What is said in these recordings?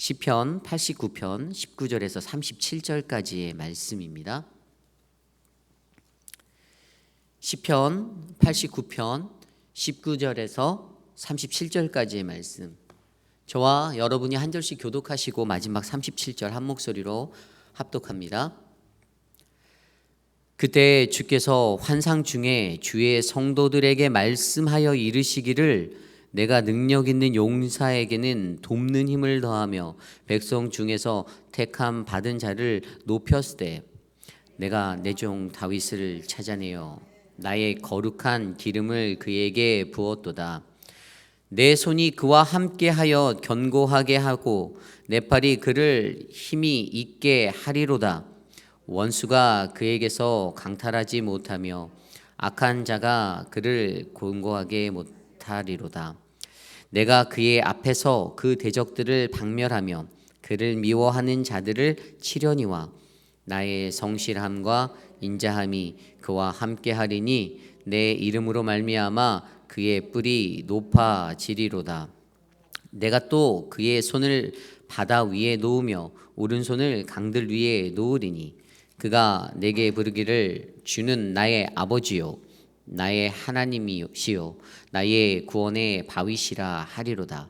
시편 89편 19절에서 37절까지의 말씀입니다. 시편 89편 19절에서 37절까지의 말씀, 저와 여러분이 한 절씩 교독하시고 마지막 37절 한 목소리로 합독합니다. 그때 주께서 환상 중에 주의 성도들에게 말씀하여 이르시기를 내가 능력 있는 용사에게는 돕는 힘을 더하며 백성 중에서 택함 받은 자를 높였으되 내가 내 종 다윗을 찾아내어 나의 거룩한 기름을 그에게 부었도다. 내 손이 그와 함께하여 견고하게 하고 내 팔이 그를 힘이 있게 하리로다. 원수가 그에게서 강탈하지 못하며 악한 자가 그를 권고하게 못하리로다. 내가 그의 앞에서 그 대적들을 박멸하며 그를 미워하는 자들을 치려니와 나의 성실함과 인자함이 그와 함께하리니 내 이름으로 말미암아 그의 뿔이 높아지리로다. 내가 또 그의 손을 바다 위에 놓으며 오른손을 강들 위에 놓으리니 그가 내게 부르기를 주는 나의 아버지요 나의 하나님이시요 나의 구원의 바위시라 하리로다.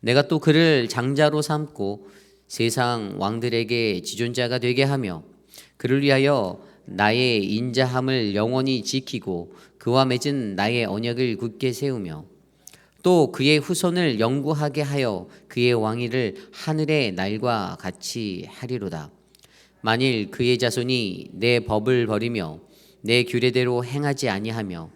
내가 또 그를 장자로 삼고 세상 왕들에게 지존자가 되게 하며 그를 위하여 나의 인자함을 영원히 지키고 그와 맺은 나의 언약을 굳게 세우며 또 그의 후손을 영구하게 하여 그의 왕위를 하늘의 날과 같이 하리로다. 만일 그의 자손이 내 법을 버리며 내 규례대로 행하지 아니하며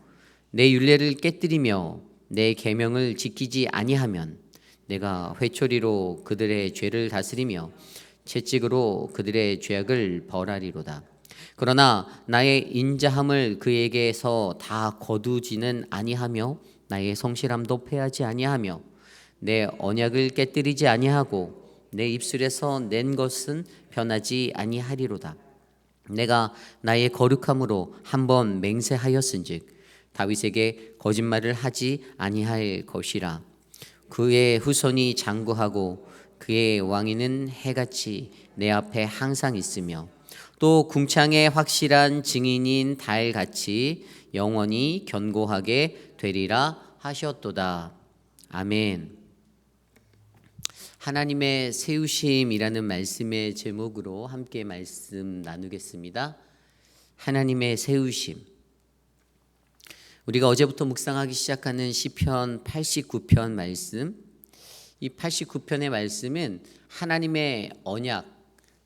내 율례를 깨뜨리며 내 계명을 지키지 아니하면 내가 회초리로 그들의 죄를 다스리며 채찍으로 그들의 죄악을 벌하리로다. 그러나 나의 인자함을 그에게서 다 거두지는 아니하며 나의 성실함도 패하지 아니하며 내 언약을 깨뜨리지 아니하고 내 입술에서 낸 것은 변하지 아니하리로다. 내가 나의 거룩함으로 한번 맹세하였은즉 다윗에게 거짓말을 하지 아니할 것이라. 그의 후손이 장구하고 그의 왕위는 해같이 내 앞에 항상 있으며 또 궁창의 확실한 증인인 달같이 영원히 견고하게 되리라 하셨도다. 아멘. 하나님의 세우심이라는 말씀의 제목으로 함께 말씀 나누겠습니다. 하나님의 세우심. 우리가 어제부터 묵상하기 시작하는 시편 89편 말씀, 이 89편의 말씀은 하나님의 언약,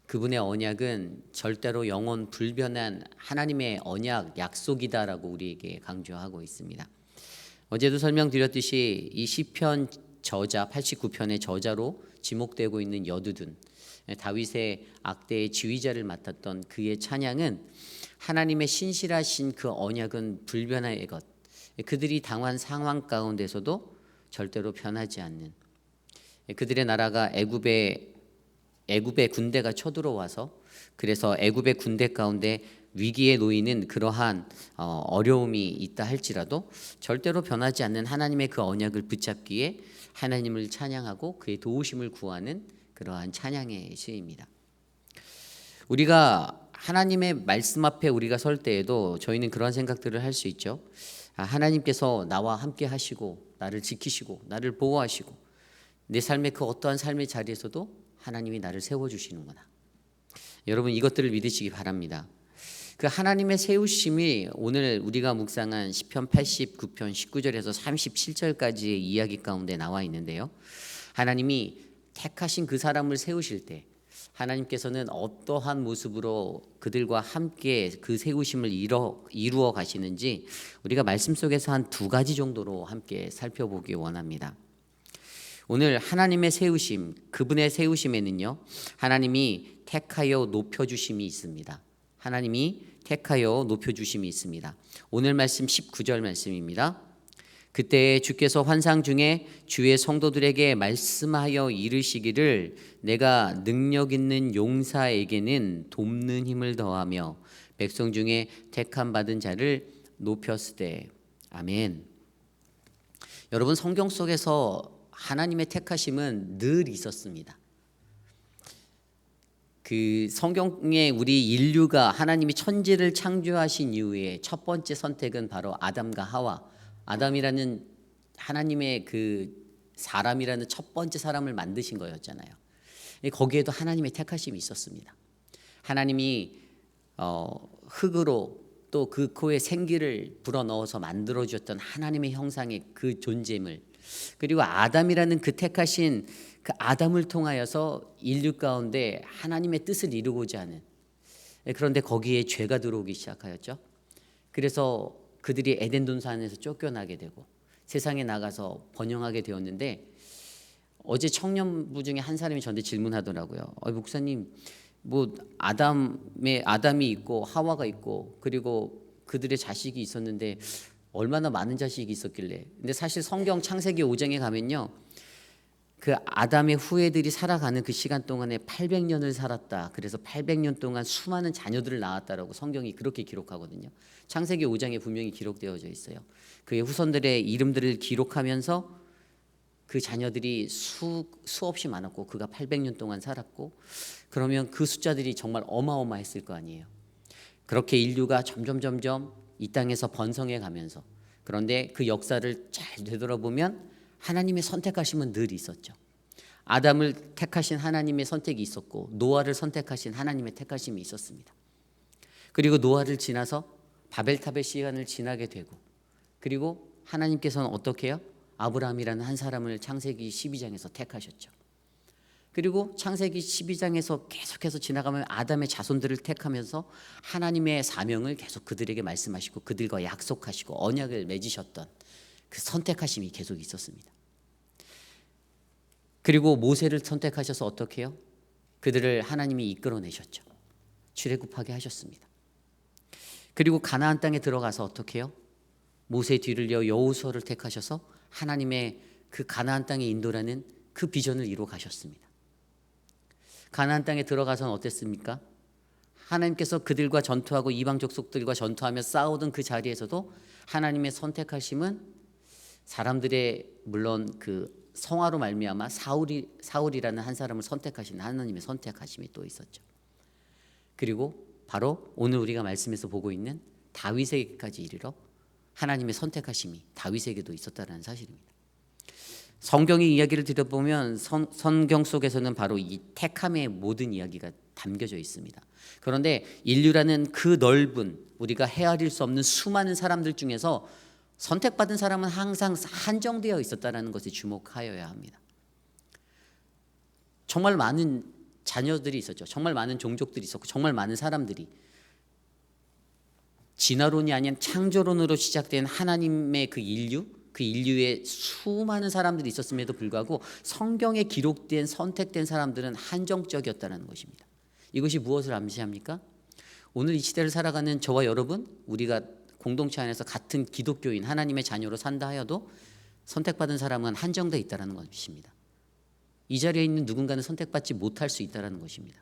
그분의 언약은 절대로 영원 불변한 하나님의 언약 약속이다라고 우리에게 강조하고 있습니다. 어제도 설명드렸듯이 이 시편 저자 89편의 저자로 지목되고 있는 여두둔, 다윗의 악대의 지휘자를 맡았던 그의 찬양은 하나님의 신실하신 그 언약은 불변의 것, 그들이 당한 상황 가운데서도 절대로 변하지 않는, 그들의 나라가 애굽의 군대가 쳐들어와서 그래서 애굽의 군대 가운데 위기에 놓이는 그러한 어려움이 있다 할지라도 절대로 변하지 않는 하나님의 그 언약을 붙잡기에 하나님을 찬양하고 그의 도우심을 구하는 그러한 찬양의 시입니다. 우리가 하나님의 말씀 앞에 우리가 설 때에도 저희는 그런 생각들을 할 수 있죠. 하나님께서 나와 함께 하시고 나를 지키시고 나를 보호하시고 내 삶의 그 어떠한 삶의 자리에서도 하나님이 나를 세워주시는구나. 여러분 이것들을 믿으시기 바랍니다. 그 하나님의 세우심이 오늘 우리가 묵상한 시편 89편 19절에서 37절까지의 이야기 가운데 나와 있는데요. 하나님이 택하신 그 사람을 세우실 때 하나님께서는 어떠한 모습으로 그들과 함께 그 세우심을 이루어 가시는지 우리가 말씀 속에서 한 두 가지 정도로 함께 살펴보기 원합니다. 오늘 하나님의 세우심, 그분의 세우심에는요, 하나님이 택하여 높여주심이 있습니다. 하나님이 택하여 높여주심이 있습니다. 오늘 말씀 19절 말씀입니다. 그때 주께서 환상 중에 주의 성도들에게 말씀하여 이르시기를 내가 능력 있는 용사에게는 돕는 힘을 더하며 백성 중에 택함 받은 자를 높였으되. 아멘. 여러분 성경 속에서 하나님의 택하심은 늘 있었습니다. 그 성경에 우리 인류가 하나님이 천지를 창조하신 이후에 첫 번째 선택은 바로 아담과 하와, 아담이라는 하나님의 그 사람이라는 첫 번째 사람을 만드신 거였잖아요. 거기에도 하나님의 택하심이 있었습니다. 하나님이 흙으로 또 그 코에 생기를 불어넣어서 만들어 주었던 하나님의 형상의 그 존재물, 그리고 아담이라는 그 택하신 그 아담을 통하여서 인류 가운데 하나님의 뜻을 이루고자 하는, 그런데 거기에 죄가 들어오기 시작하였죠. 그래서 그들이 에덴 동산에서 쫓겨나게 되고 세상에 나가서 번영하게 되었는데, 어제 청년부 중에 한 사람이 저한테 질문하더라고요. 목사님, 뭐 아담이 있고 하와가 있고 그리고 그들의 자식이 있었는데 얼마나 많은 자식이 있었길래. 근데 사실 성경 창세기 5장에 가면요, 그 아담의 후예들이 살아가는 그 시간 동안에 800년을 살았다. 그래서 800년 동안 수많은 자녀들을 낳았다라고 성경이 그렇게 기록하거든요. 창세기 5장에 분명히 기록되어져 있어요. 그의 후손들의 이름들을 기록하면서 그 자녀들이 수없이 많았고 그가 800년 동안 살았고, 그러면 그 숫자들이 정말 어마어마했을 거 아니에요. 그렇게 인류가 점점 이 땅에서 번성해 가면서, 그런데 그 역사를 잘 되돌아보면 하나님의 선택하심은 늘 있었죠. 아담을 택하신 하나님의 선택이 있었고 노아를 선택하신 하나님의 택하심이 있었습니다. 그리고 노아를 지나서 바벨탑의 시간을 지나게 되고, 그리고 하나님께서는 어떻게 해요? 아브라함이라는 한 사람을 창세기 12장에서 택하셨죠. 그리고 창세기 12장에서 계속해서 지나가면 아담의 자손들을 택하면서 하나님의 사명을 계속 그들에게 말씀하시고 그들과 약속하시고 언약을 맺으셨던 그 선택하심이 계속 있었습니다. 그리고 모세를 선택하셔서 어떻게 해요? 그들을 하나님이 이끌어내셨죠. 출애굽하게 하셨습니다. 그리고 가나안 땅에 들어가서 어떻게 해요? 모세 뒤를 이어 여호수아를 택하셔서 하나님의 그 가나안 땅에 인도라는 그 비전을 이루어 가셨습니다. 가나안 땅에 들어가서는 어땠습니까? 하나님께서 그들과 전투하고 이방 족속들과 전투하며 싸우던 그 자리에서도 하나님의 선택하심은 사람들의, 물론 그 성화로 말미암아 사울이라는 한 사람을 선택하신 하나님의 선택하심이 또 있었죠. 그리고 바로 오늘 우리가 말씀에서 보고 있는 다윗에게까지 이르러 하나님의 선택하심이 다윗에게도 있었다는 사실입니다. 성경의 이야기를 들여보면 성경 속에서는 바로 이 택함의 모든 이야기가 담겨져 있습니다. 그런데 인류라는 그 넓은, 우리가 헤아릴 수 없는 수많은 사람들 중에서 선택받은 사람은 항상 한정되어 있었다는 것에 주목하여야 합니다. 정말 많은 자녀들이 있었죠. 정말 많은 종족들이 있었고 정말 많은 사람들이, 진화론이 아닌 창조론으로 시작된 하나님의 그 인류의 수많은 사람들이 있었음에도 불구하고 성경에 기록된 선택된 사람들은 한정적이었다는 것입니다. 이것이 무엇을 암시합니까? 오늘 이 시대를 살아가는 저와 여러분, 우리가 공동체 안에서 같은 기독교인 하나님의 자녀로 산다 하여도 선택받은 사람은 한정되어 있다는 것입니다. 이 자리에 있는 누군가는 선택받지 못할 수 있다는 것입니다.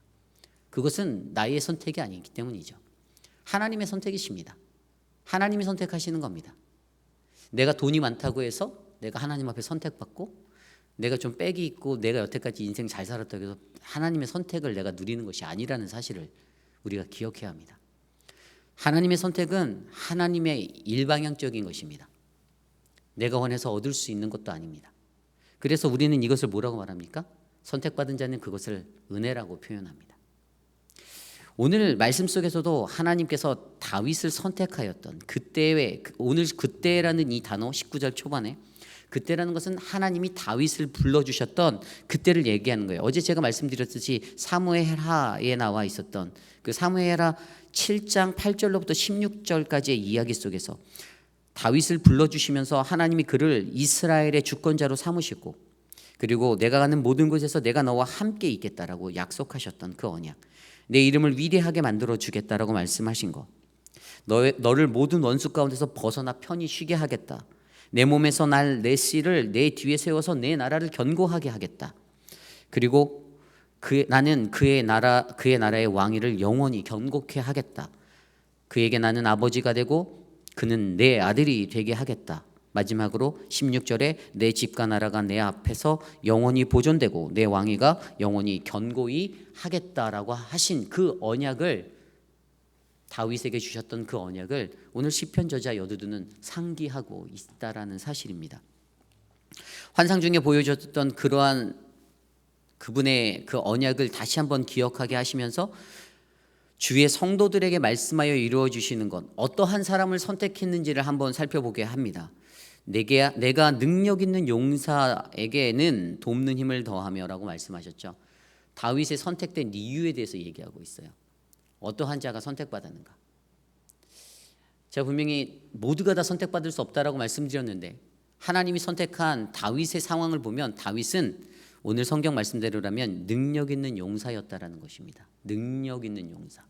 그것은 나의 선택이 아니기 때문이죠. 하나님의 선택이십니다. 하나님이 선택하시는 겁니다. 내가 돈이 많다고 해서 내가 하나님 앞에 선택받고, 내가 좀 빽이 있고 내가 여태까지 인생 잘 살았다고 해서 하나님의 선택을 내가 누리는 것이 아니라는 사실을 우리가 기억해야 합니다. 하나님의 선택은 하나님의 일방향적인 것입니다. 내가 원해서 얻을 수 있는 것도 아닙니다. 그래서 우리는 이것을 뭐라고 말합니까? 선택받은 자는 그것을 은혜라고 표현합니다. 오늘 말씀 속에서도 하나님께서 다윗을 선택하였던 그때의, 오늘 그때라는 이 단어 19절 초반에 그때라는 것은 하나님이 다윗을 불러주셨던 그때를 얘기하는 거예요. 어제 제가 말씀드렸듯이 사무엘하에 나와 있었던 그 사무엘하 7장 8절로부터 16절까지의 이야기 속에서 다윗을 불러주시면서 하나님이 그를 이스라엘의 주권자로 삼으시고, 그리고 내가 가는 모든 곳에서 내가 너와 함께 있겠다라고 약속하셨던 그 언약, 내 이름을 위대하게 만들어 주겠다라고 말씀하신 것, 너를 모든 원수 가운데서 벗어나 편히 쉬게 하겠다, 내 몸에서 날 내 씨를 내 뒤에 세워서 내 나라를 견고하게 하겠다, 그리고 나는 그의 나라의 왕위를 영원히 견고케 하겠다, 그에게 나는 아버지가 되고 그는 내 아들이 되게 하겠다, 마지막으로 16절에 내 집과 나라가 내 앞에서 영원히 보존되고 내 왕위가 영원히 견고히 하겠다라고 하신 그 언약을, 다윗에게 주셨던 그 언약을 오늘 시편 저자 여두두는 상기하고 있다라는 사실입니다. 환상 중에 보여줬던 그러한 그분의 그 언약을 다시 한번 기억하게 하시면서 주의 성도들에게 말씀하여 이루어 주시는 것, 어떠한 사람을 선택했는지를 한번 살펴보게 합니다. 내가 능력 있는 용사에게는 돕는 힘을 더하며라고 말씀하셨죠. 다윗의 선택된 이유에 대해서 얘기하고 있어요. 어떠한 자가 선택받았는가? 제가 분명히 모두가 다 선택받을 수 없다라고 말씀드렸는데, 하나님이 선택한 다윗의 상황을 보면 다윗은 오늘 성경 말씀대로라면 능력 있는 용사였다라는 것입니다. 능력 있는 용사.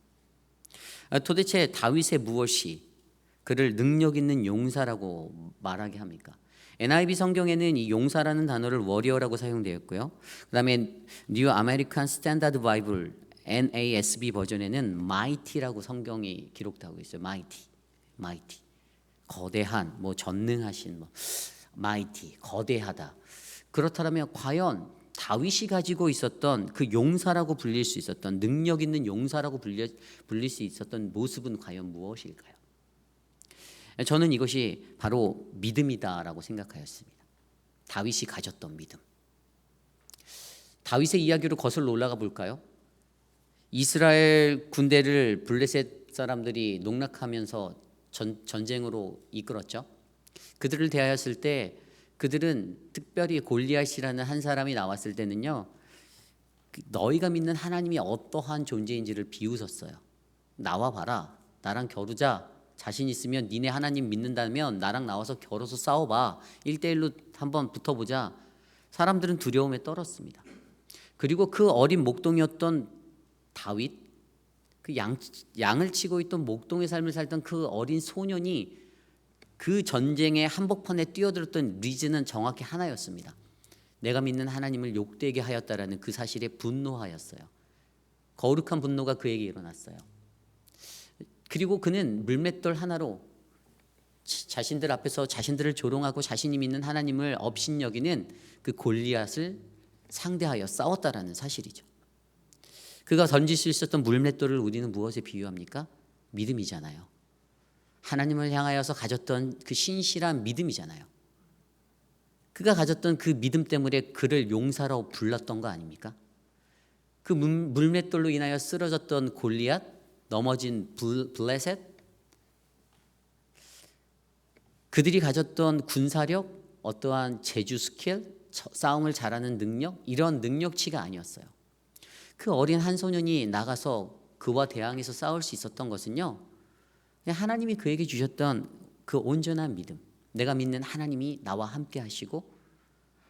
도대체 다윗의 무엇이 그를 능력 있는 용사라고 말하게 합니까? NIV 성경에는 이 용사라는 단어를 워리어라고 사용되었고요. 그다음에 New American Standard Bible NASB 버전에는 mighty라고 성경이 기록되고 있어요. mighty. 거대한, 뭐 전능하신, mighty, 거대하다. 그렇다면 과연 다윗이 가지고 있었던 그 용사라고 불릴 수 있었던, 능력 있는 용사라고 불릴 수 있었던 모습은 과연 무엇일까요? 저는 이것이 바로 믿음이다라고 생각하였습니다. 다윗이 가졌던 믿음. 다윗의 이야기로 거슬러 올라가 볼까요? 이스라엘 군대를 블레셋 사람들이 농락하면서 전쟁으로 이끌었죠. 그들을 대하였을 때 그들은 특별히 골리앗이라는 한 사람이 나왔을 때는요, 너희가 믿는 하나님이 어떠한 존재인지를 비웃었어요. 나와 봐라, 나랑 겨루자. 자신 있으면 니네 하나님 믿는다면 나랑 나와서 겨뤄서 싸워봐. 1대1로 한번 붙어보자. 사람들은 두려움에 떨었습니다. 그리고 그 어린 목동이었던 다윗, 그 양을 치고 있던 목동의 삶을 살던 그 어린 소년이 그 전쟁의 한복판에 뛰어들었던 리즈는 정확히 하나였습니다. 내가 믿는 하나님을 욕되게 하였다라는 그 사실에 분노하였어요. 거룩한 분노가 그에게 일어났어요. 그리고 그는 물맷돌 하나로 자신들 앞에서 자신들을 조롱하고 자신이 믿는 하나님을 업신여기는 그 골리앗을 상대하여 싸웠다라는 사실이죠. 그가 던질 수 있었던 물맷돌을 우리는 무엇에 비유합니까? 믿음이잖아요. 하나님을 향하여서 가졌던 그 신실한 믿음이잖아요. 그가 가졌던 그 믿음 때문에 그를 용사라고 불렀던 거 아닙니까? 그 물맷돌로 인하여 쓰러졌던 골리앗, 넘어진 블레셋, 그들이 가졌던 군사력, 어떠한 제주 스킬, 싸움을 잘하는 능력, 이런 능력치가 아니었어요. 그 어린 한 소년이 나가서 그와 대항해서 싸울 수 있었던 것은요, 하나님이 그에게 주셨던 그 온전한 믿음, 내가 믿는 하나님이 나와 함께 하시고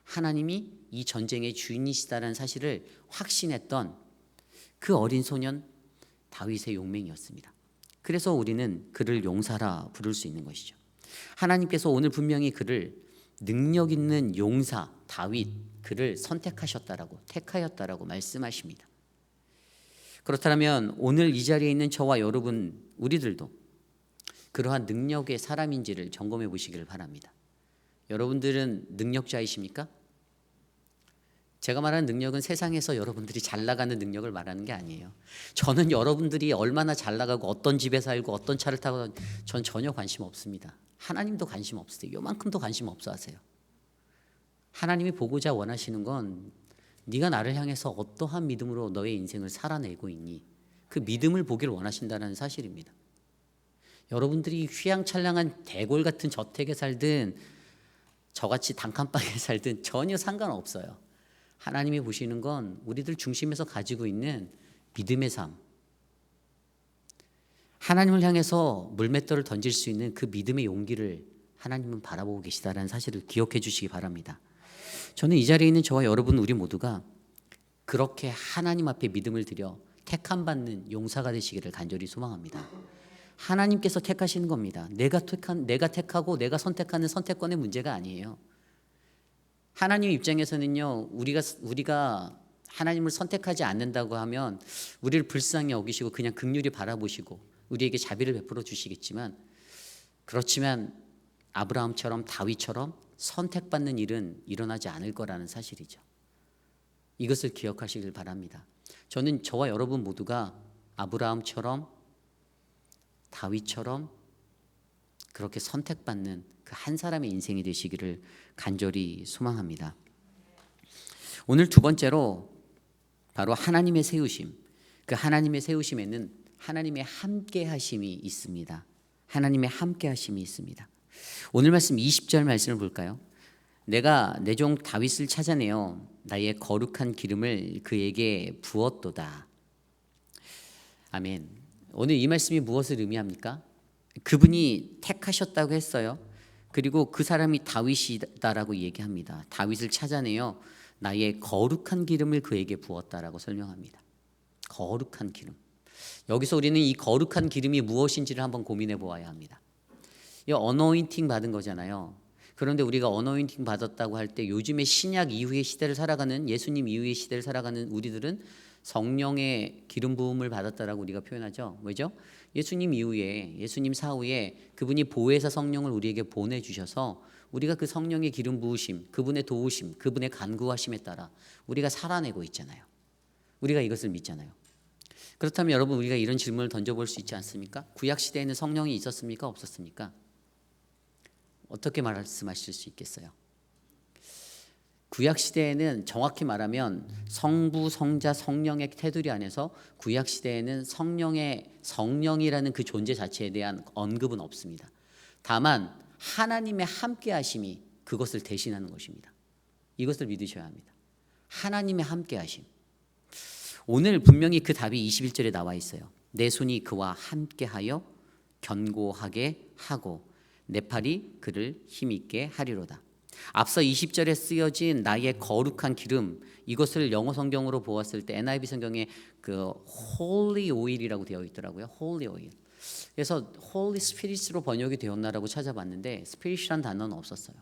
하나님이 이 전쟁의 주인이시다라는 사실을 확신했던 그 어린 소년 다윗의 용맹이었습니다. 그래서 우리는 그를 용사라 부를 수 있는 것이죠. 하나님께서 오늘 분명히 그를 능력 있는 용사 다윗, 그를 선택하셨다라고, 택하였다라고 말씀하십니다. 그렇다면 오늘 이 자리에 있는 저와 여러분, 우리들도 그러한 능력의 사람인지를 점검해 보시기를 바랍니다. 여러분들은 능력자이십니까? 제가 말하는 능력은 세상에서 여러분들이 잘 나가는 능력을 말하는 게 아니에요. 저는 여러분들이 얼마나 잘 나가고 어떤 집에 살고 어떤 차를 타고 전 전혀 관심 없습니다. 하나님도 관심 없으세요. 요만큼도 관심 없어 하세요. 하나님이 보고자 원하시는 건 네가 나를 향해서 어떠한 믿음으로 너의 인생을 살아내고 있니? 그 믿음을 보기를 원하신다는 사실입니다. 여러분들이 휘황찬란한 대골 같은 저택에 살든 저같이 단칸방에 살든 전혀 상관없어요. 하나님이 보시는 건 우리들 중심에서 가지고 있는 믿음의 삶, 하나님을 향해서 물맷돌을 던질 수 있는 그 믿음의 용기를 하나님은 바라보고 계시다는 사실을 기억해 주시기 바랍니다. 저는 이 자리에 있는 저와 여러분 우리 모두가 그렇게 하나님 앞에 믿음을 드려 택함 받는 용사가 되시기를 간절히 소망합니다. 하나님께서 택하시는 겁니다. 내가 택하고 내가 선택하는 선택권의 문제가 아니에요. 하나님 입장에서는요, 우리가 하나님을 선택하지 않는다고 하면 우리를 불쌍히 여기시고 그냥 긍휼히 바라보시고 우리에게 자비를 베풀어 주시겠지만, 그렇지만 아브라함처럼 다윗처럼 선택받는 일은 일어나지 않을 거라는 사실이죠. 이것을 기억하시길 바랍니다. 저는 저와 여러분 모두가 아브라함처럼 다윗처럼 그렇게 선택받는 그 한 사람의 인생이 되시기를 간절히 소망합니다. 오늘 두 번째로 바로 하나님의 세우심. 그 하나님의 세우심에는 하나님의 함께 하심이 있습니다. 하나님의 함께 하심이 있습니다. 오늘 말씀 20절 말씀을 볼까요? 내가 내 종 다윗을 찾아내어 나의 거룩한 기름을 그에게 부었도다. 아멘. 오늘 이 말씀이 무엇을 의미합니까? 그분이 택하셨다고 했어요. 그리고 그 사람이 다윗이다라고 얘기합니다. 다윗을 찾아내어 나의 거룩한 기름을 그에게 부었다라고 설명합니다. 거룩한 기름. 여기서 우리는 이 거룩한 기름이 무엇인지를 한번 고민해 보아야 합니다. 이 어노인팅 받은 거잖아요. 그런데 우리가 어노인팅 받았다고 할 때 요즘에 신약 이후의 시대를 살아가는, 예수님 이후의 시대를 살아가는 우리들은 성령의 기름 부음을 받았다라고 우리가 표현하죠. 왜죠? 예수님 이후에, 예수님 사후에 그분이 보혜사 성령을 우리에게 보내주셔서 우리가 그 성령의 기름 부으심, 그분의 도우심, 그분의 간구하심에 따라 우리가 살아내고 있잖아요. 우리가 이것을 믿잖아요. 그렇다면 여러분, 우리가 이런 질문을 던져볼 수 있지 않습니까? 구약 시대에는 성령이 있었습니까? 없었습니까? 어떻게 말씀하실 수 있겠어요? 구약 시대에는 정확히 말하면 성부, 성자, 성령의 테두리 안에서 구약 시대에는 성령이라는 그 존재 자체에 대한 언급은 없습니다. 다만 하나님의 함께 하심이 그것을 대신하는 것입니다. 이것을 믿으셔야 합니다. 하나님의 함께 하심. 오늘 분명히 그 답이 21절에 나와 있어요. 내 손이 그와 함께하여 견고하게 하고 내 팔이 그를 힘있게 하리로다. 앞서 20절에 쓰여진 나의 거룩한 기름, 이것을 영어 성경으로 보았을 때 NIV 성경에 그 Holy Oil이라고 되어 있더라고요. Holy Oil. 그래서 Holy Spirit으로 번역이 되었나라고 찾아봤는데 Spirit이란 단어는 없었어요.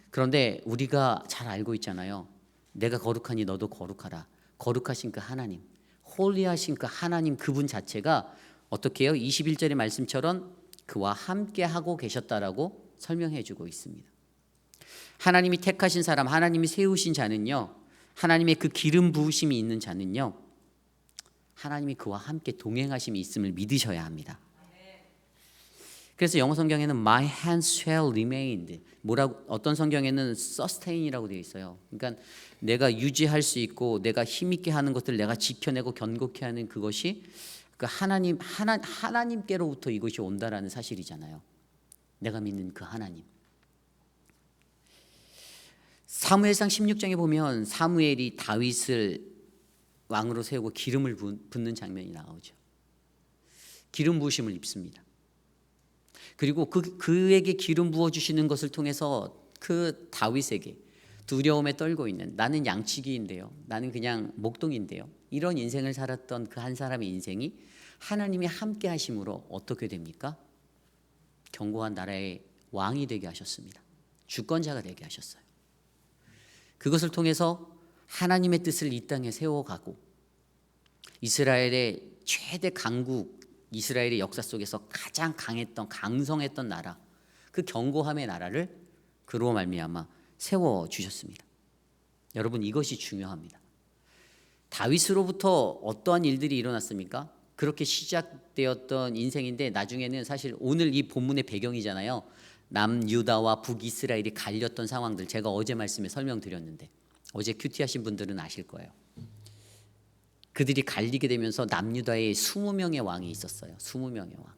그런데 우리가 잘 알고 있잖아요. 내가 거룩하니 너도 거룩하라. 거룩하신 그 하나님, 홀리하신 그 하나님, 그분 자체가 어떻게 해요? 21절의 말씀처럼 그와 함께 하고 계셨다라고 설명해 주고 있습니다. 하나님이 택하신 사람, 하나님이 세우신 자는요, 하나님의 그 기름 부으심이 있는 자는요, 하나님이 그와 함께 동행하심이 있음을 믿으셔야 합니다. 그래서 영어 성경에는 My hands shall remain, 뭐라고, 어떤 성경에는 sustain이라고 되어 있어요. 그러니까 내가 유지할 수 있고 내가 힘있게 하는 것들, 내가 지켜내고 견고케 하는 그것이 그 하나님께로부터 이것이 온다라는 사실이잖아요. 내가 믿는 그 하나님. 사무엘상 16장에 보면 사무엘이 다윗을 왕으로 세우고 기름을 붓는 장면이 나오죠. 기름 부으심을 입습니다. 그리고 그에게 기름 부어주시는 것을 통해서 그 다윗에게 두려움에 떨고 있는, 나는 양치기인데요, 나는 그냥 목동인데요, 이런 인생을 살았던 그 한 사람의 인생이 하나님이 함께 하심으로 어떻게 됩니까? 견고한 나라의 왕이 되게 하셨습니다. 주권자가 되게 하셨어요. 그것을 통해서 하나님의 뜻을 이 땅에 세워가고 이스라엘의 최대 강국, 이스라엘의 역사 속에서 가장 강했던, 강성했던 나라, 그 견고함의 나라를 그로 말미암아 세워주셨습니다. 여러분, 이것이 중요합니다. 다윗으로부터 어떠한 일들이 일어났습니까? 그렇게 시작되었던 인생인데 나중에는 사실 오늘 이 본문의 배경이잖아요. 남유다와 북이스라엘이 갈렸던 상황들, 제가 어제 말씀에 설명드렸는데 어제 큐티하신 분들은 아실 거예요. 그들이 갈리게 되면서 남유다에 20명의 왕이 있었어요. 20명의 왕.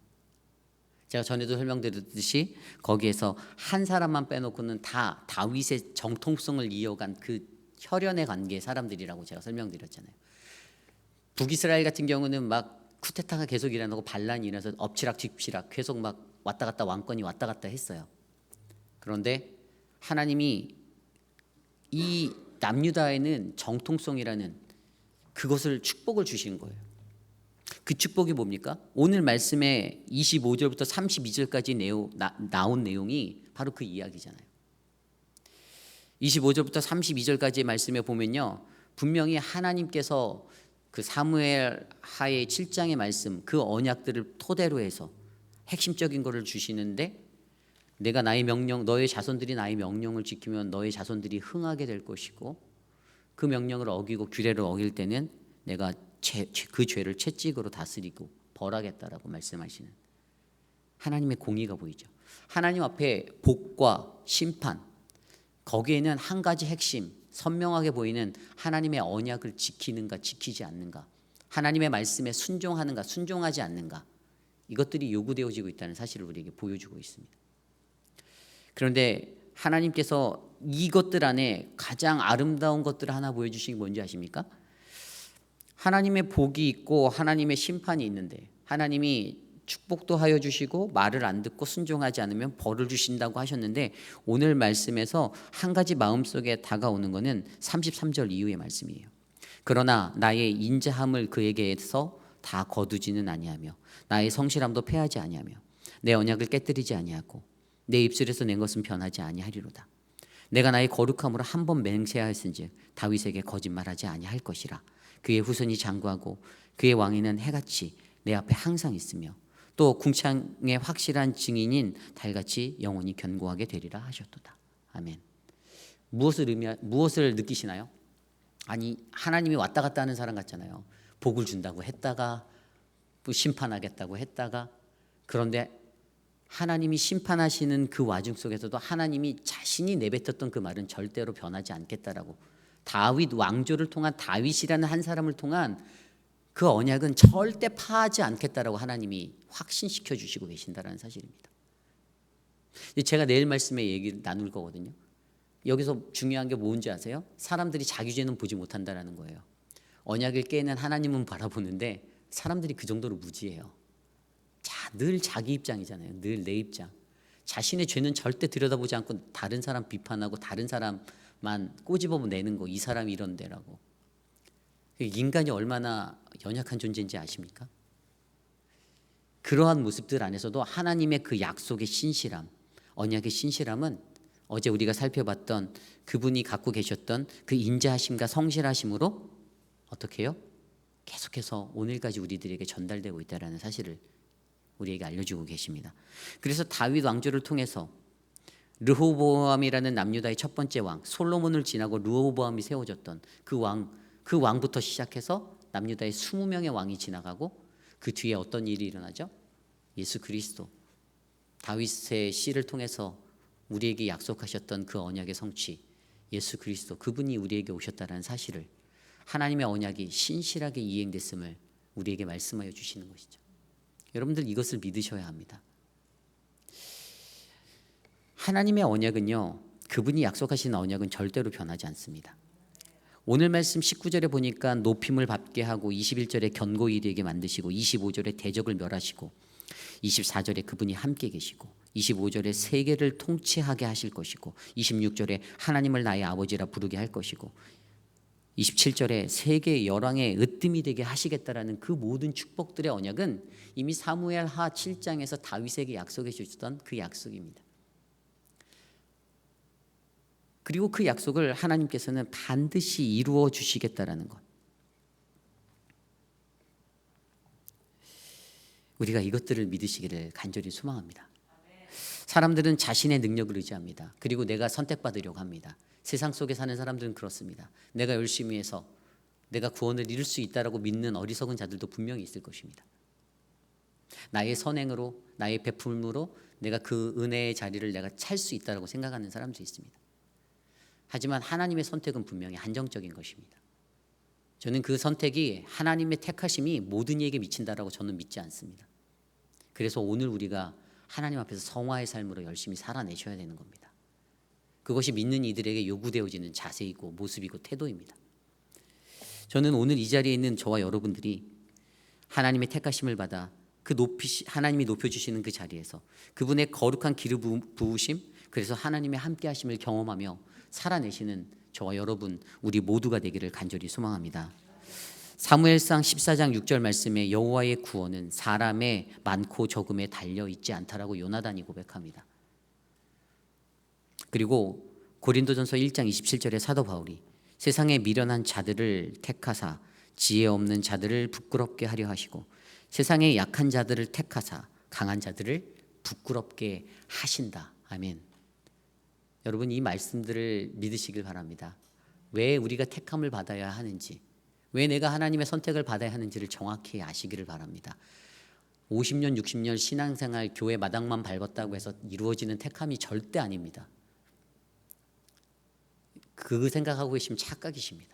제가 전에도 설명드렸듯이 거기에서 한 사람만 빼놓고는 다 다윗의 정통성을 이어간 그 혈연의 관계의 사람들이라고 제가 설명드렸잖아요. 북이스라엘 같은 경우는 막 쿠데타가 계속 일어나고 반란이 일어나서 엎치락 뒤치락 계속 막 왔다 갔다, 왕권이 왔다 갔다 했어요. 그런데 하나님이 이 남유다에는 정통성이라는 그것을 축복을 주시는 거예요. 그 축복이 뭡니까? 오늘 말씀에 25절부터 32절까지 나온 내용이 바로 그 이야기잖아요. 25절부터 32절까지의 말씀에 보면요, 분명히 하나님께서 그 사무엘 하의 7장의 말씀, 그 언약들을 토대로 해서 핵심적인 것을 주시는데 내가 나의 명령, 너의 자손들이 나의 명령을 지키면 너의 자손들이 흥하게 될 것이고 그 명령을 어기고 규례를 어길 때는 내가 그 죄를 채찍으로 다스리고 벌하겠다라고 말씀하시는 하나님의 공의가 보이죠. 하나님 앞에 복과 심판, 거기에는 한 가지 핵심, 선명하게 보이는 하나님의 언약을 지키는가 지키지 않는가, 하나님의 말씀에 순종하는가 순종하지 않는가, 이것들이 요구되어지고 있다는 사실을 우리에게 보여주고 있습니다. 그런데 하나님께서 이것들 안에 가장 아름다운 것들을 하나 보여주신 게 뭔지 아십니까? 하나님의 복이 있고 하나님의 심판이 있는데 하나님이 축복도 하여 주시고 말을 안 듣고 순종하지 않으면 벌을 주신다고 하셨는데, 오늘 말씀에서 한 가지 마음속에 다가오는 것은 33절 이후의 말씀이에요. 그러나 나의 인자함을 그에게서 다 거두지는 아니하며 나의 성실함도 패하지 아니하며 내 언약을 깨뜨리지 아니하고 내 입술에서 낸 것은 변하지 아니하리로다. 내가 나의 거룩함으로 한 번 맹세하였은즉 다윗에게 거짓말하지 아니할 것이라. 그의 후손이 장구하고 그의 왕위는 해같이 내 앞에 항상 있으며 또 궁창의 확실한 증인인 달같이 영원히 견고하게 되리라 하셨도다. 아멘. 무엇을 느끼시나요? 아니, 하나님이 왔다 갔다 하는 사람 같잖아요. 복을 준다고 했다가 심판하겠다고 했다가, 그런데 하나님이 심판하시는 그 와중 속에서도 하나님이 자신이 내뱉었던 그 말은 절대로 변하지 않겠다라고, 다윗 왕조를 통한 다윗이라는 한 사람을 통한 그 언약은 절대 파하지 않겠다라고 하나님이 확신시켜 주시고 계신다라는 사실입니다. 제가 내일 말씀에 얘기를 나눌 거거든요. 여기서 중요한 게 뭔지 아세요? 사람들이 자기 죄는 보지 못한다라는 거예요. 언약을 깨는 하나님은 바라보는데 사람들이 그 정도로 무지해요. 늘 자기 입장이잖아요. 늘 내 입장. 자신의 죄는 절대 들여다보지 않고 다른 사람 비판하고 다른 사람만 꼬집어 내는 거, 이 사람이 이런데라고. 인간이 얼마나 연약한 존재인지 아십니까? 그러한 모습들 안에서도 하나님의 그 약속의 신실함, 언약의 신실함은 어제 우리가 살펴봤던 그분이 갖고 계셨던 그 인자하심과 성실하심으로 어떻게 해요? 계속해서 오늘까지 우리들에게 전달되고 있다는 사실을 우리에게 알려주고 계십니다. 그래서 다윗 왕조를 통해서 르호보암이라는 남유다의 첫 번째 왕, 솔로몬을 지나고 르호보암이 세워졌던 그 왕부터 시작해서 남유다의 20명의 왕이 지나가고 그 뒤에 어떤 일이 일어나죠? 예수 그리스도, 다윗의 씨를 통해서 우리에게 약속하셨던 그 언약의 성취, 예수 그리스도, 그분이 우리에게 오셨다는 사실을, 하나님의 언약이 신실하게 이행됐음을 우리에게 말씀하여 주시는 것이죠. 여러분들 이것을 믿으셔야 합니다. 하나님의 언약은요, 그분이 약속하신 언약은 절대로 변하지 않습니다. 오늘 말씀 19절에 보니까 높임을 받게 하고 21절에 견고히 이르게 만드시고 25절에 대적을 멸하시고 24절에 그분이 함께 계시고 25절에 세계를 통치하게 하실 것이고 26절에 하나님을 나의 아버지라 부르게 할 것이고 27절에 세계 열왕의 으뜸이 되게 하시겠다라는 그 모든 축복들의 언약은 이미 사무엘 하 7장에서 다윗에게 약속해 주셨던 그 약속입니다. 그리고 그 약속을 하나님께서는 반드시 이루어 주시겠다라는 것, 우리가 이것들을 믿으시기를 간절히 소망합니다. 사람들은 자신의 능력을 의지합니다. 그리고 내가 선택받으려고 합니다. 세상 속에 사는 사람들은 그렇습니다. 내가 열심히 해서 내가 구원을 이룰 수 있다라고 믿는 어리석은 자들도 분명히 있을 것입니다. 나의 선행으로, 나의 베풀므로 내가 그 은혜의 자리를 내가 찰 수 있다라고 생각하는 사람도 있습니다. 하지만 하나님의 선택은 분명히 한정적인 것입니다. 저는 그 선택이 하나님의 택하심이 모든 이에게 미친다라고 저는 믿지 않습니다. 그래서 오늘 우리가 하나님 앞에서 성화의 삶으로 열심히 살아내셔야 되는 겁니다. 그것이 믿는 이들에게 요구되어지는 자세이고 모습이고 태도입니다. 저는 오늘 이 자리에 있는 저와 여러분들이 하나님의 택하심을 받아 하나님이 높여주시는 그 자리에서 그분의 거룩한 기름 부으심, 그래서 하나님의 함께 하심을 경험하며 살아내시는 저와 여러분 우리 모두가 되기를 간절히 소망합니다. 사무엘상 14장 6절 말씀에 여호와의 구원은 사람의 많고 적음에 달려 있지 않다라고 요나단이 고백합니다. 그리고 고린도전서 1장 27절에 사도 바울이 세상에 미련한 자들을 택하사 지혜 없는 자들을 부끄럽게 하려 하시고 세상에 약한 자들을 택하사 강한 자들을 부끄럽게 하신다. 아멘. 여러분, 이 말씀들을 믿으시길 바랍니다. 왜 우리가 택함을 받아야 하는지, 왜 내가 하나님의 선택을 받아야 하는지를 정확히 아시기를 바랍니다. 50년, 60년 신앙생활 교회 마당만 밟았다고 해서 이루어지는 택함이 절대 아닙니다. 그 생각하고 계시면 착각이십니다.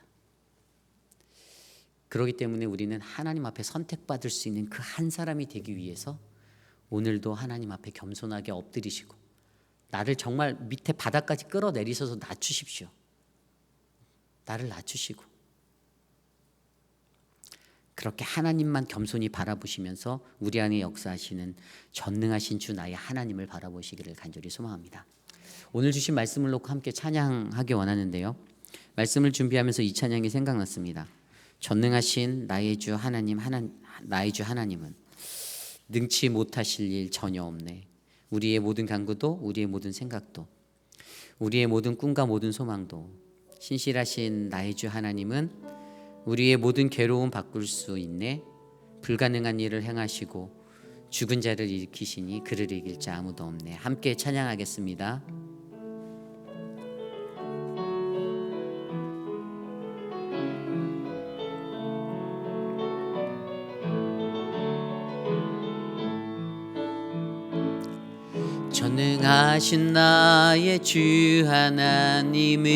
그렇기 때문에 우리는 하나님 앞에 선택받을 수 있는 그 한 사람이 되기 위해서 오늘도 하나님 앞에 겸손하게 엎드리시고, 나를 정말 밑에 바닥까지 끌어내리셔서 낮추십시오. 나를 낮추시고 그렇게 하나님만 겸손히 바라보시면서 우리 안에 역사하시는 전능하신 주 나의 하나님을 바라보시기를 간절히 소망합니다. 오늘 주신 말씀을 놓고 함께 찬양하기 원하는데요, 말씀을 준비하면서 이 찬양이 생각났습니다. 전능하신 나의 주 나의 주 하나님은 능치 못하실 일 전혀 없네. 우리의 모든 간구도, 우리의 모든 생각도, 우리의 모든 꿈과 모든 소망도 신실하신 나의 주 하나님은 우리의 모든 괴로움 바꿀 수 있네. 불가능한 일을 행하시고 죽은 자를 일으키시니 그를 이길 자 아무도 없네. 함께 찬양하겠습니다. 전능하신 나의 주 하나님은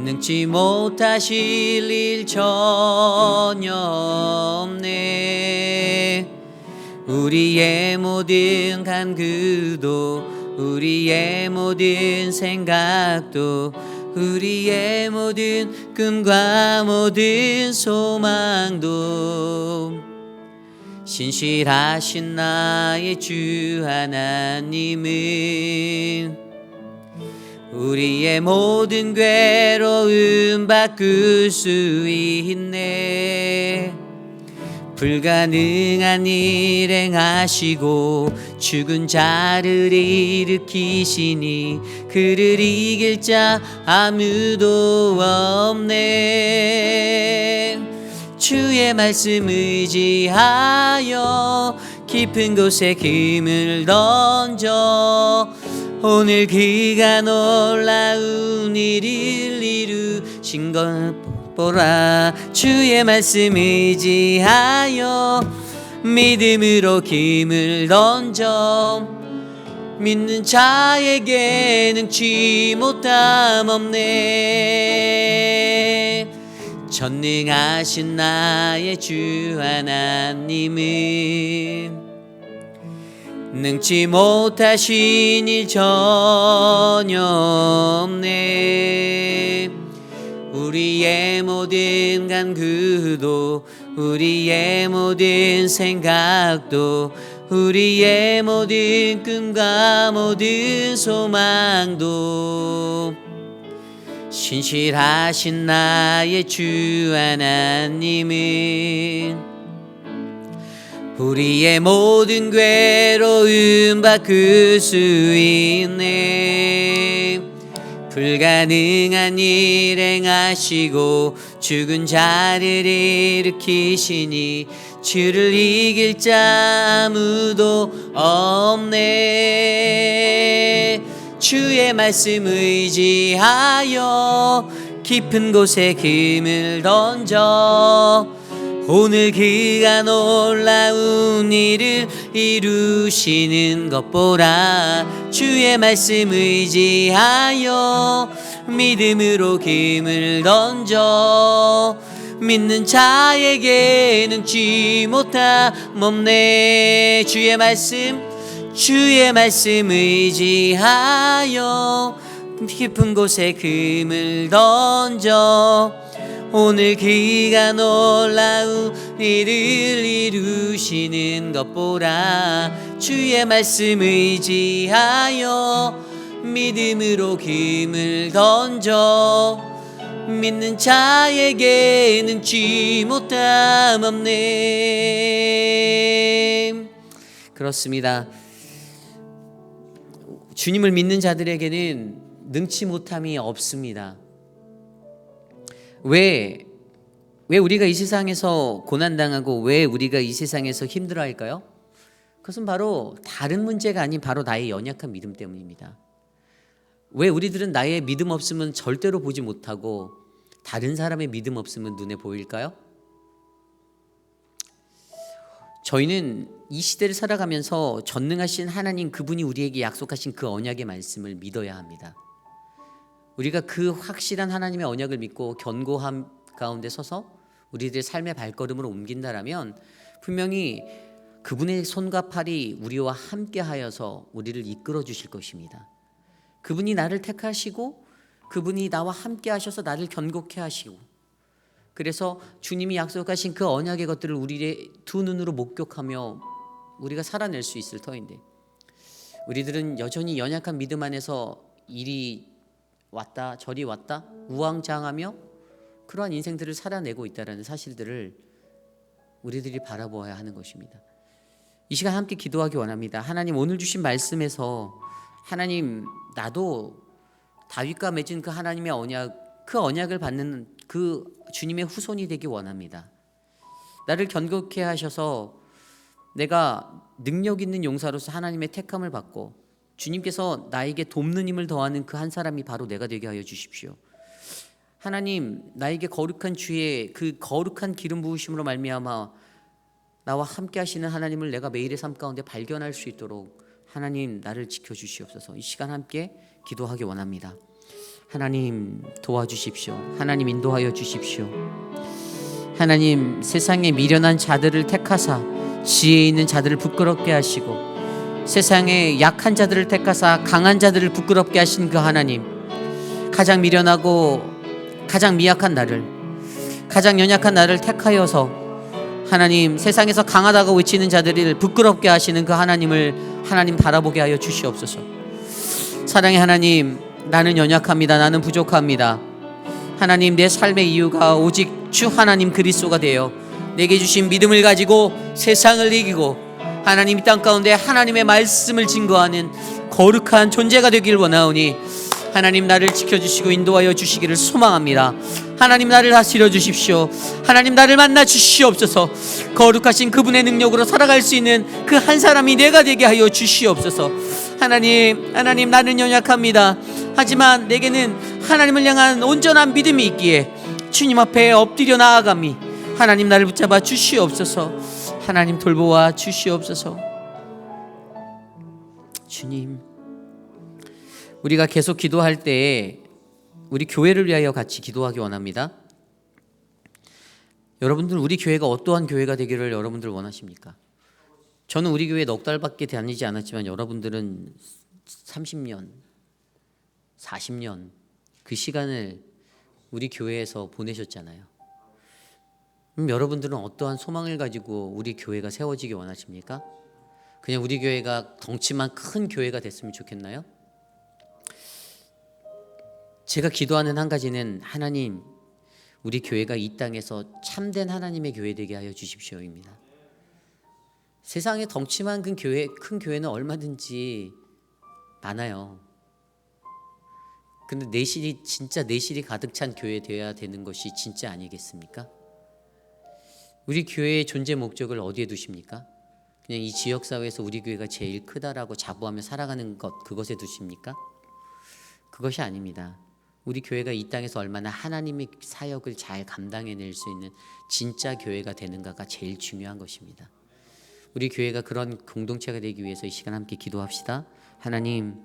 능치 못하실 일 전혀 없네. 우리의 모든 간구도, 우리의 모든 생각도, 우리의 모든 꿈과 모든 소망도 신실하신 나의 주 하나님은 우리의 모든 괴로움 바꿀 수 있네. 불가능한 일 행하시고 죽은 자를 일으키시니 그를 이길 자 아무도 없네. 주의 말씀 의지하여 깊은 곳에 금을 던져 오늘 그가 놀라운 일을 이루신 것 보라. 주의 말씀 의지하여 믿음으로 금을 던져 믿는 자에게 능치 못함 없네. 전능하신 나의 주 하나님은 능치 못하신 일 전혀 없네. 우리의 모든 간구도, 우리의 모든 생각도, 우리의 모든 꿈과 모든 소망도 신실하신 나의 주 하나님은 우리의 모든 괴로움 바꿀 수 있네. 불가능한 일 행하시고 죽은 자를 일으키시니 주를 이길 자 아무도 없네. 주의 말씀 의지하여 깊은 곳에 금을 던져 오늘 그가 놀라운 일을 이루시는 것 보라. 주의 말씀 의지하여 믿음으로 금을 던져 믿는 자에게 능치 못함 없네. 주의 말씀 의지하여 깊은 곳에 금을 던져 오늘 그가 놀라운 일을 이루시는 것 보라. 주의 말씀 의지하여 믿음으로 금을 던져 믿는 자에게 능치 못함 없네. 그렇습니다. 주님을 믿는 자들에게는 능치 못함이 없습니다. 왜 우리가 이 세상에서 고난당하고 왜 우리가 이 세상에서 힘들어할까요? 그것은 바로 다른 문제가 아닌 바로 나의 연약한 믿음 때문입니다. 왜 우리들은 나의 믿음 없음은 절대로 보지 못하고 다른 사람의 믿음 없음은 눈에 보일까요? 저희는 이 시대를 살아가면서 전능하신 하나님, 그분이 우리에게 약속하신 그 언약의 말씀을 믿어야 합니다. 우리가 그 확실한 하나님의 언약을 믿고 견고함 가운데 서서 우리들의 삶의 발걸음을 옮긴다라면 분명히 그분의 손과 팔이 우리와 함께 하여서 우리를 이끌어 주실 것입니다. 그분이 나를 택하시고 그분이 나와 함께 하셔서 나를 견고케 하시고, 그래서 주님이 약속하신 그 언약의 것들을 우리의 두 눈으로 목격하며 우리가 살아낼 수 있을 터인데, 우리들은 여전히 연약한 믿음 안에서 이리 왔다 저리 왔다 우왕좌왕하며 그러한 인생들을 살아내고 있다는 사실들을 우리들이 바라보아야 하는 것입니다. 이 시간 함께 기도하기 원합니다. 하나님, 오늘 주신 말씀에서 하나님, 나도 다윗과 맺은 그 하나님의 언약, 그 언약을 받는 그 주님의 후손이 되기 원합니다. 나를 견고케 하셔서 내가 능력 있는 용사로서 하나님의 택함을 받고 주님께서 나에게 돕는 힘을 더하는 그 한 사람이 바로 내가 되게 하여 주십시오. 하나님, 나에게 거룩한 주의 그 거룩한 기름 부으심으로 말미암아 나와 함께 하시는 하나님을 내가 매일의 삶 가운데 발견할 수 있도록 하나님, 나를 지켜주시옵소서. 이 시간 함께 기도하기 원합니다. 하나님, 도와주십시오. 하나님, 인도하여 주십시오. 하나님, 세상에 미련한 자들을 택하사 지혜 있는 자들을 부끄럽게 하시고 세상에 약한 자들을 택하사 강한 자들을 부끄럽게 하신 그 하나님, 가장 미련하고 가장 미약한 나를, 가장 연약한 나를 택하여서 하나님, 세상에서 강하다고 외치는 자들을 부끄럽게 하시는 그 하나님을 하나님 바라보게 하여 주시옵소서. 사랑의 하나님, 나는 연약합니다. 나는 부족합니다. 하나님, 내 삶의 이유가 오직 주 하나님 그리스도가 되어 내게 주신 믿음을 가지고 세상을 이기고 하나님 이 땅 가운데 하나님의 말씀을 증거하는 거룩한 존재가 되길 원하오니 하나님, 나를 지켜주시고 인도하여 주시기를 소망합니다. 하나님, 나를 다스려 주십시오. 하나님, 나를 만나 주시옵소서. 거룩하신 그분의 능력으로 살아갈 수 있는 그 한 사람이 내가 되게 하여 주시옵소서. 하나님, 나는 연약합니다. 하지만 내게는 하나님을 향한 온전한 믿음이 있기에 주님 앞에 엎드려 나아가미 하나님, 나를 붙잡아 주시옵소서. 하나님, 돌보아 주시옵소서. 주님, 우리가 계속 기도할 때에 우리 교회를 위하여 같이 기도하기 원합니다. 여러분들, 우리 교회가 어떠한 교회가 되기를 여러분들 원하십니까? 저는 우리 교회 넉 달밖에 다니지 않았지만 여러분들은 30년, 40년 그 시간을 우리 교회에서 보내셨잖아요. 여러분들은 어떠한 소망을 가지고 우리 교회가 세워지기 원하십니까? 그냥 우리 교회가 덩치만 큰 교회가 됐으면 좋겠나요? 제가 기도하는 한 가지는 하나님, 우리 교회가 이 땅에서 참된 하나님의 교회 되게 하여 주십시오입니다. 세상에 덩치만 큰 교회는 얼마든지 많아요. 근데 진짜 내실이 가득 찬 교회 되어야 되는 것이 진짜 아니겠습니까? 우리 교회의 존재 목적을 어디에 두십니까? 그냥 이 지역사회에서 우리 교회가 제일 크다라고 자부하며 살아가는 것, 그것에 두십니까? 그것이 아닙니다. 우리 교회가 이 땅에서 얼마나 하나님의 사역을 잘 감당해낼 수 있는 진짜 교회가 되는가가 제일 중요한 것입니다. 우리 교회가 그런 공동체가 되기 위해서 이 시간 함께 기도합시다. 하나님,